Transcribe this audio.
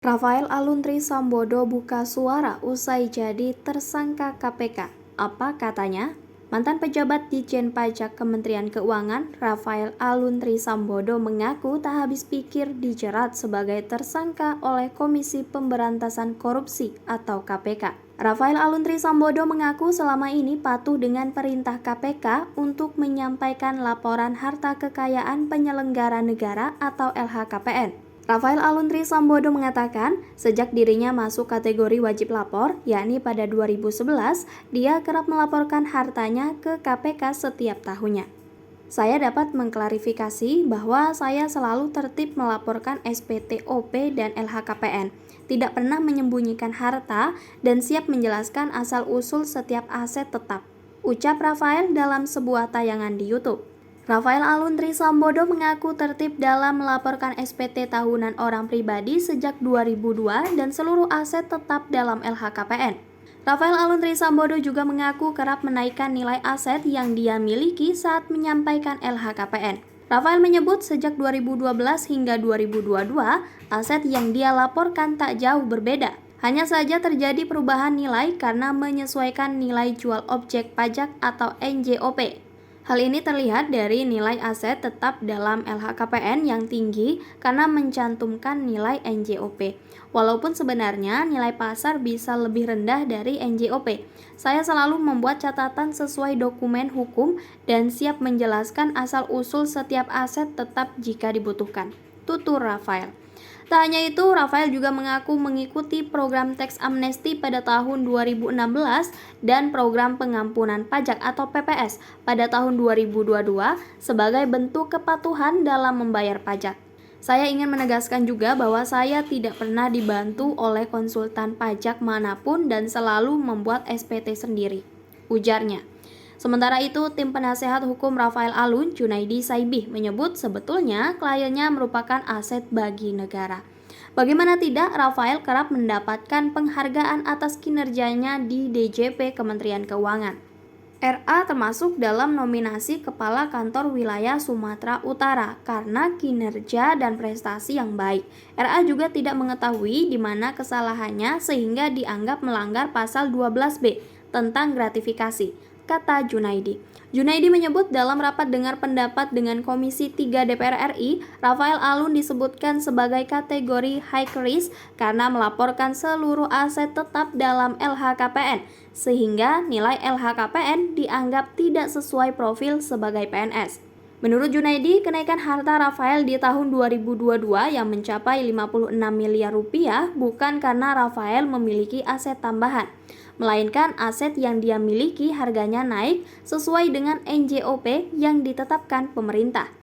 Rafael Aluntri Sambodo buka suara usai jadi tersangka KPK. Apa katanya? Mantan pejabat Ditjen Pajak Kementerian Keuangan, Rafael Aluntri Sambodo mengaku tak habis pikir dijerat sebagai tersangka oleh Komisi Pemberantasan Korupsi atau KPK. Rafael Aluntri Sambodo mengaku selama ini patuh dengan perintah KPK untuk menyampaikan laporan harta kekayaan penyelenggara negara atau LHKPN. Rafael Aluntri Sambodo mengatakan, sejak dirinya masuk kategori wajib lapor, yakni pada 2011, dia kerap melaporkan hartanya ke KPK setiap tahunnya. Saya dapat mengklarifikasi bahwa saya selalu tertib melaporkan SPTOP dan LHKPN, tidak pernah menyembunyikan harta, dan siap menjelaskan asal-usul setiap aset tetap, ucap Rafael dalam sebuah tayangan di YouTube. Rafael Aluntri Sambodo mengaku tertib dalam melaporkan SPT tahunan orang pribadi sejak 2002 dan seluruh aset tetap dalam LHKPN. Rafael Aluntri Sambodo juga mengaku kerap menaikkan nilai aset yang dia miliki saat menyampaikan LHKPN. Rafael menyebut sejak 2012 hingga 2022, aset yang dia laporkan tak jauh berbeda. Hanya saja terjadi perubahan nilai karena menyesuaikan nilai jual objek pajak atau NJOP. Hal ini terlihat dari nilai aset tetap dalam LHKPN yang tinggi karena mencantumkan nilai NJOP. Walaupun sebenarnya nilai pasar bisa lebih rendah dari NJOP. Saya selalu membuat catatan sesuai dokumen hukum dan siap menjelaskan asal-usul setiap aset tetap jika dibutuhkan, tutur Rafael. Tak hanya itu, Rafael juga mengaku mengikuti program teks amnesti pada tahun 2016 dan program pengampunan pajak atau PPS pada tahun 2022 sebagai bentuk kepatuhan dalam membayar pajak. Saya ingin menegaskan juga bahwa saya tidak pernah dibantu oleh konsultan pajak manapun dan selalu membuat SPT sendiri, ujarnya. Sementara itu, tim penasehat hukum Rafael Alun, Junaidi Saibih, menyebut sebetulnya kliennya merupakan aset bagi negara. Bagaimana tidak, Rafael kerap mendapatkan penghargaan atas kinerjanya di DJP Kementerian Keuangan. RA termasuk dalam nominasi Kepala Kantor Wilayah Sumatera Utara karena kinerja dan prestasi yang baik. RA juga tidak mengetahui di mana kesalahannya sehingga dianggap melanggar pasal 12B tentang gratifikasi, kata Junaidi. Junaidi menyebut dalam rapat dengar pendapat dengan Komisi 3 DPR RI, Rafael Alun disebutkan sebagai kategori high risk karena melaporkan seluruh aset tetap dalam LHKPN, sehingga nilai LHKPN dianggap tidak sesuai profil sebagai PNS. Menurut Junaidi, kenaikan harta Rafael di tahun 2022 yang mencapai 56 miliar rupiah bukan karena Rafael memiliki aset tambahan, melainkan aset yang dia miliki harganya naik sesuai dengan NJOP yang ditetapkan pemerintah.